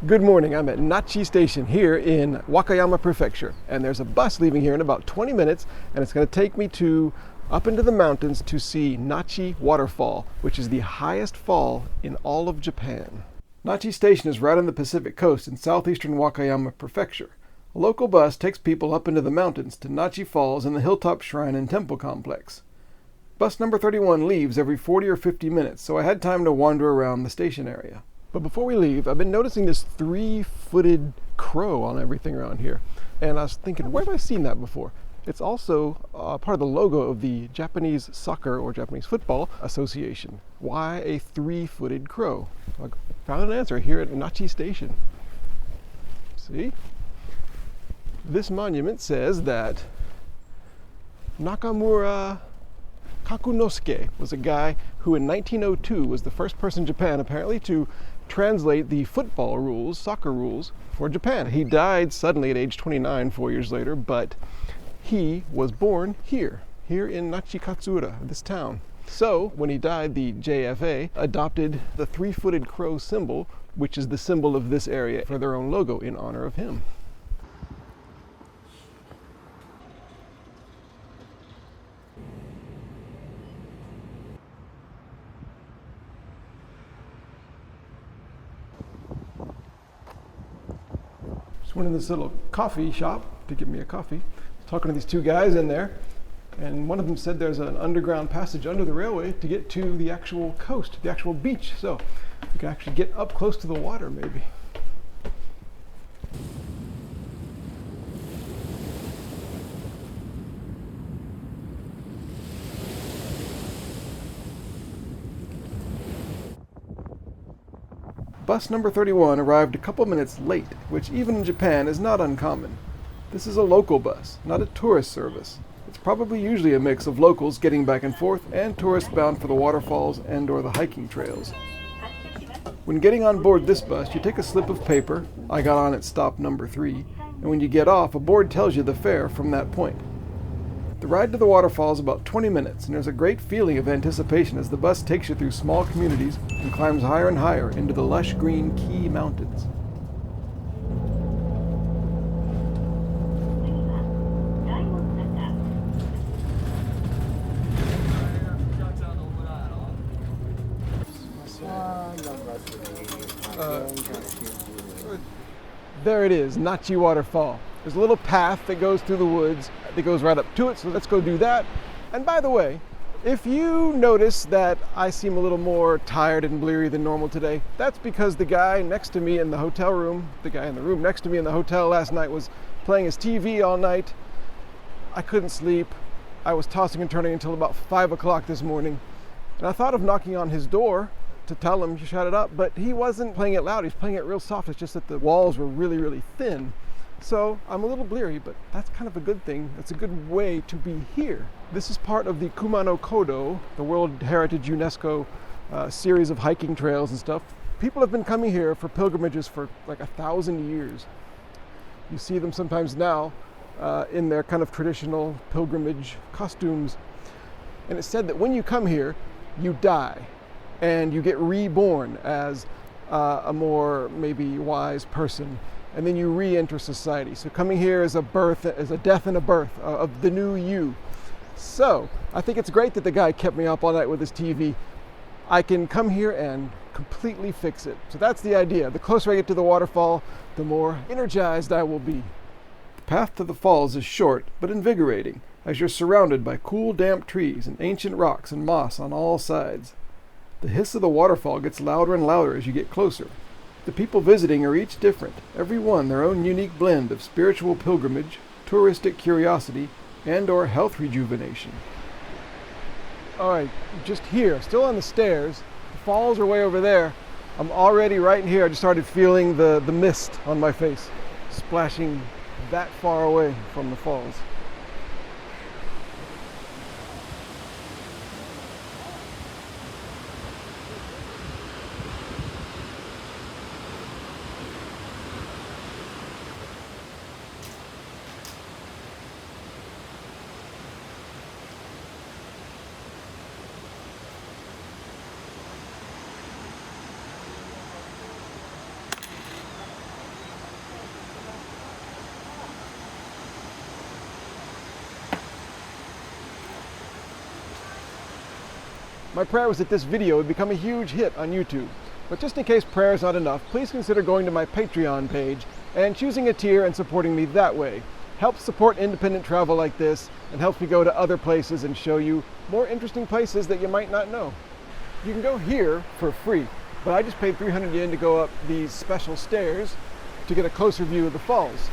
Good morning, I'm at Nachi Station here in Wakayama Prefecture, and there's a bus leaving here in about 20 minutes, and it's going to take me up into the mountains to see Nachi Waterfall, which is the highest fall in all of Japan. Nachi Station is right on the Pacific coast in southeastern Wakayama Prefecture. A local bus takes people up into the mountains to Nachi Falls and the Hilltop Shrine and Temple Complex. Bus number 31 leaves every 40 or 50 minutes, so I had time to wander around the station area. But before we leave, I've been noticing this three-footed crow on everything around here. And I was thinking, where have I seen that before? It's also part of the logo of the Japanese Soccer or Japanese Football Association. Why a three-footed crow? I found an answer here at Nachi Station. See? This monument says that Nakamura Kakunosuke was a guy who in 1902 was the first person in Japan apparently to translate the football rules, soccer rules, for Japan. He died suddenly at age 29 4 years later, but he was born here in Nachikatsura, this town. So when he died, the JFA adopted the three-footed crow symbol, which is the symbol of this area, for their own logo in honor of him. Just went in this little coffee shop to get me a coffee. I was talking to these two guys in there, and one of them said there's an underground passage under the railway to get to the actual coast, the actual beach. So you can actually get up close to the water, maybe. Bus number 31 arrived a couple minutes late, which even in Japan is not uncommon. This is a local bus, not a tourist service. It's probably usually a mix of locals getting back and forth and tourists bound for the waterfalls and or the hiking trails. When getting on board this bus, you take a slip of paper. I got on at stop number 3, and when you get off, a board tells you the fare from that point. The ride to the waterfall is about 20 minutes, and there's a great feeling of anticipation as the bus takes you through small communities and climbs higher and higher into the lush green Kii Mountains. There it is, Nachi Waterfall. There's a little path that goes through the woods that goes right up to it, so let's go do that. And by the way, if you notice that I seem a little more tired and bleary than normal today, that's because the guy next to me in the hotel room, the guy in the room next to me in the hotel last night was playing his TV all night. I couldn't sleep. I was tossing and turning until about 5 o'clock this morning. And I thought of knocking on his door to tell him to shut it up, but he wasn't playing it loud. He was playing it real soft. It's just that the walls were really, really thin. So I'm a little bleary, but that's kind of a good thing. It's a good way to be here. This is part of the Kumano Kodo, the World Heritage UNESCO series of hiking trails and stuff. People have been coming here for pilgrimages for like 1,000 years. You see them sometimes now in their kind of traditional pilgrimage costumes. And it's said that when you come here, you die and you get reborn as a more maybe wise person. And then you re-enter society. So coming here is a death and a birth of the new you. So I think it's great that the guy kept me up all night with his TV. I can come here and completely fix it. So that's the idea. The closer I get to the waterfall, the more energized I will be. The path to the falls is short but invigorating as you're surrounded by cool, damp trees and ancient rocks and moss on all sides. The hiss of the waterfall gets louder and louder as you get closer. The people visiting are each different, every one their own unique blend of spiritual pilgrimage, touristic curiosity, and or health rejuvenation. All right, just here, still on the stairs. The falls are way over there. I'm already right in here. I just started feeling the mist on my face, splashing that far away from the falls. My prayer was that this video would become a huge hit on YouTube. But just in case prayer is not enough, please consider going to my Patreon page and choosing a tier and supporting me that way. Helps support independent travel like this and helps me go to other places and show you more interesting places that you might not know. You can go here for free, but I just paid 300 yen to go up these special stairs to get a closer view of the falls,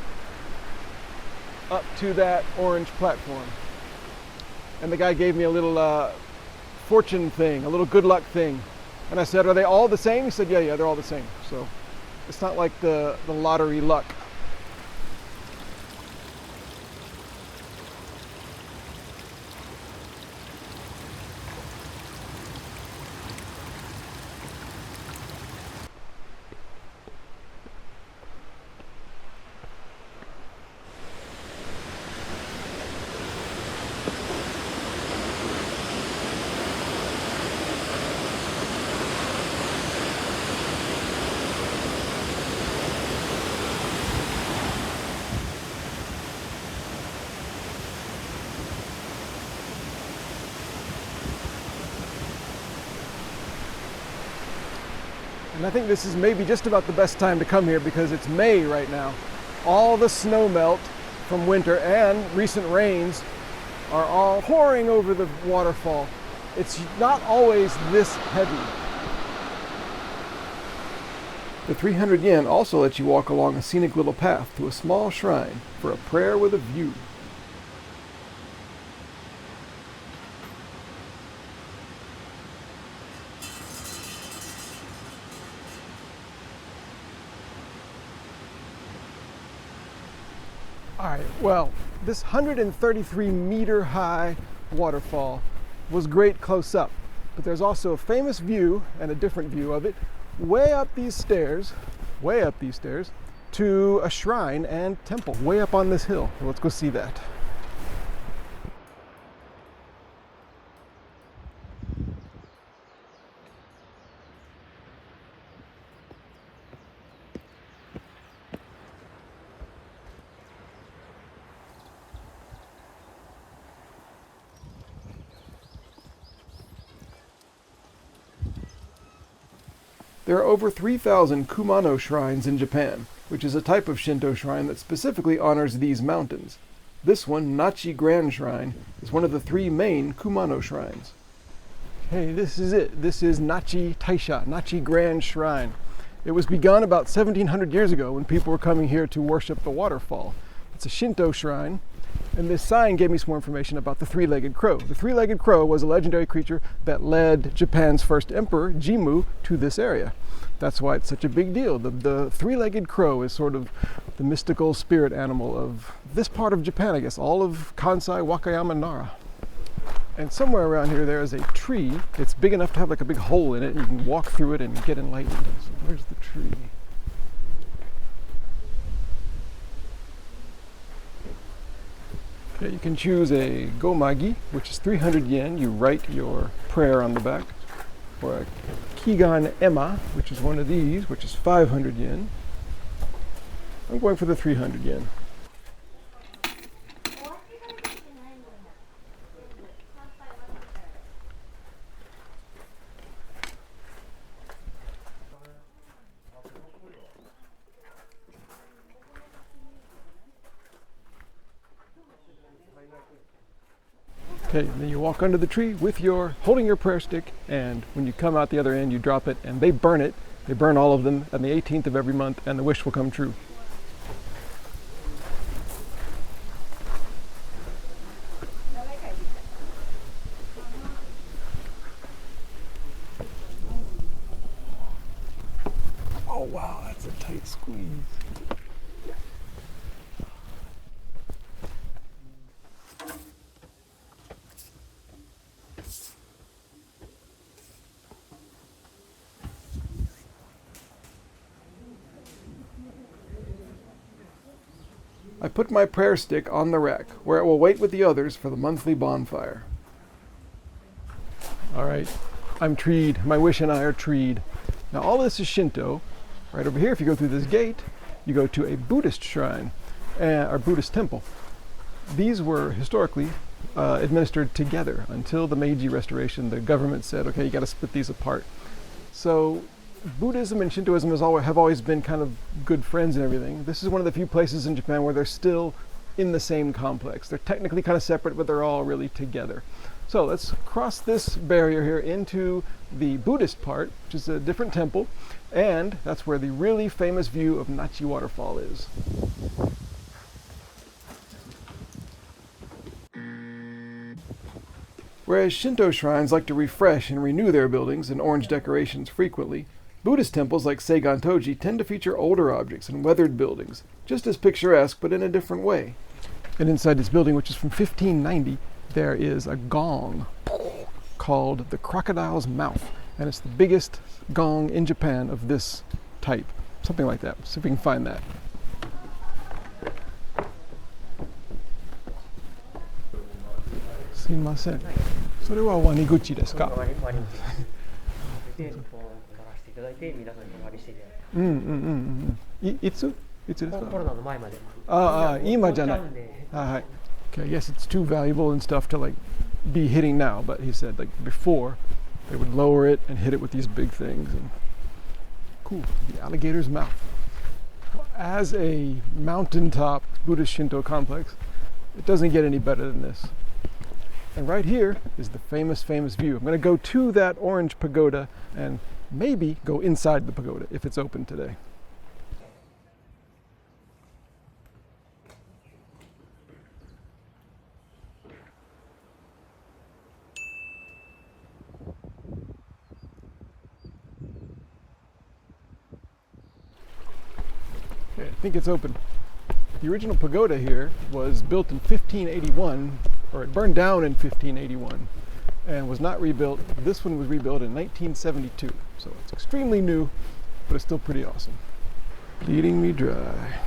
up to that orange platform. And the guy gave me a little fortune thing, a little good luck thing. And I said, are they all the same? He said, yeah, they're all the same. So it's not like the lottery luck. And I think this is maybe just about the best time to come here because it's May right now. All the snow melt from winter and recent rains are all pouring over the waterfall. It's not always this heavy. The 300 yen also lets you walk along a scenic little path to a small shrine for a prayer with a view. All right, well, this 133 meter high waterfall was great close up, but there's also a famous view and a different view of it way up these stairs to a shrine and temple way up on this hill. Let's go see that. There are over 3,000 Kumano shrines in Japan, which is a type of Shinto shrine that specifically honors these mountains. This one, Nachi Grand Shrine, is one of the 3 main Kumano shrines. Hey, this is it. This is Nachi Taisha, Nachi Grand Shrine. It was begun about 1,700 years ago when people were coming here to worship the waterfall. It's a Shinto shrine, and this sign gave me some more information about the 3-legged crow. The 3-legged crow was a legendary creature that led Japan's first emperor, Jimmu, to this area. That's why it's such a big deal. The 3-legged crow is sort of the mystical spirit animal of this part of Japan, I guess, all of Kansai, Wakayama, Nara. And somewhere around here there is a tree. It's big enough to have like a big hole in it, and you can walk through it and get enlightened. So where's the tree? Okay, you can choose a gomagi, which is 300 yen. You write your prayer on the back. Or a kigan ema, which is one of these, which is 500 yen. I'm going for the 300 yen. Okay, then you walk under the tree with holding your prayer stick, and when you come out the other end, you drop it, and they burn it. They burn all of them on the 18th of every month, and the wish will come true. Oh wow, that's a tight squeeze. I put my prayer stick on the rack, where it will wait with the others for the monthly bonfire. All right, I'm treed. My wish and I are treed. Now all this is Shinto. Right over here, if you go through this gate, you go to a Buddhist shrine, or Buddhist temple. These were historically administered together until the Meiji Restoration. The government said, okay, you got to split these apart. So Buddhism and Shintoism have always been kind of good friends and everything. This is one of the few places in Japan where they're still in the same complex. They're technically kind of separate, but they're all really together. So let's cross this barrier here into the Buddhist part, which is a different temple, and that's where the really famous view of Nachi Waterfall is. Whereas Shinto shrines like to refresh and renew their buildings and orange decorations frequently, Buddhist temples like Seigantoji tend to feature older objects and weathered buildings, just as picturesque but in a different way. And inside this building, which is from 1590, there is a gong called the Crocodile's Mouth, and it's the biggest gong in Japan of this type. Something like that. See if we can find that. Sumimasen. それはワニ口ですか？いつですか？コロナの前まで。今じゃない。はい。Okay, I guess it's too valuable and stuff to like be hitting now, but he said like before they would lower it and hit it with these big things. And cool, the alligator's mouth. As a mountaintop Buddhist Shinto complex, it doesn't get any better than this. And right here is the famous view. I'm going to go to that orange pagoda and maybe go inside the pagoda if it's open today. Okay, I think it's open. The original pagoda here was built in 1581, or it burned down in 1581 and was not rebuilt. This one was rebuilt in 1972, so it's extremely new, but it's still pretty awesome. Bleeding me dry.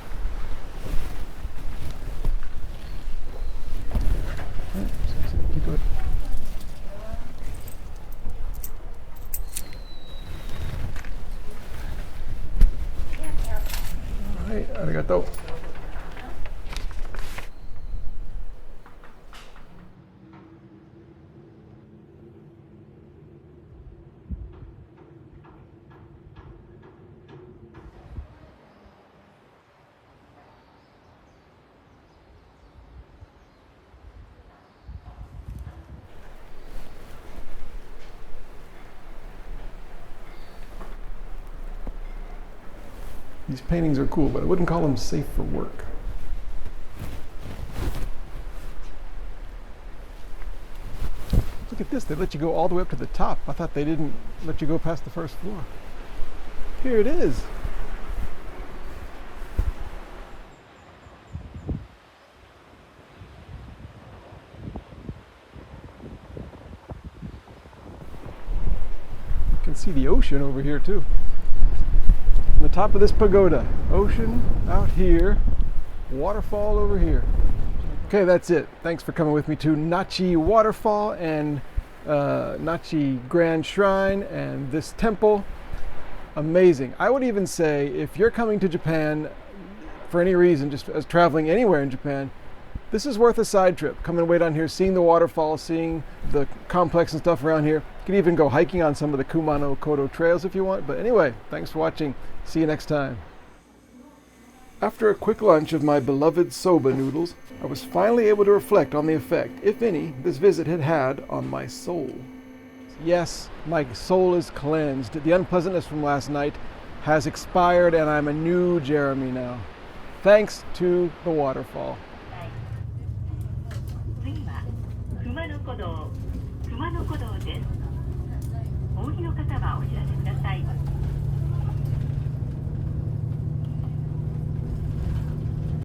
Keep it. Hey, arigato. These paintings are cool, but I wouldn't call them safe for work. Look at this, they let you go all the way up to the top. I thought they didn't let you go past the first floor. Here it is. You can see the ocean over here too. On the top of this pagoda, ocean out here, waterfall over here. Okay, that's it. Thanks for coming with me to Nachi Waterfall and Nachi Grand Shrine and this temple. Amazing. I would even say if you're coming to Japan for any reason, just as traveling anywhere in Japan, this is worth a side trip. Coming way down here, seeing the waterfall, seeing the complex and stuff around here. You can even go hiking on some of the Kumano trails if you want. But anyway, thanks for watching. See you next time. After a quick lunch of my beloved soba noodles, I was finally able to reflect on the effect, if any, this visit had had on my soul. Yes, my soul is cleansed. The unpleasantness from last night has expired and I'm a new Jeremy now. Thanks to the waterfall. 次は熊野古道です。お降りの方はお知らせください。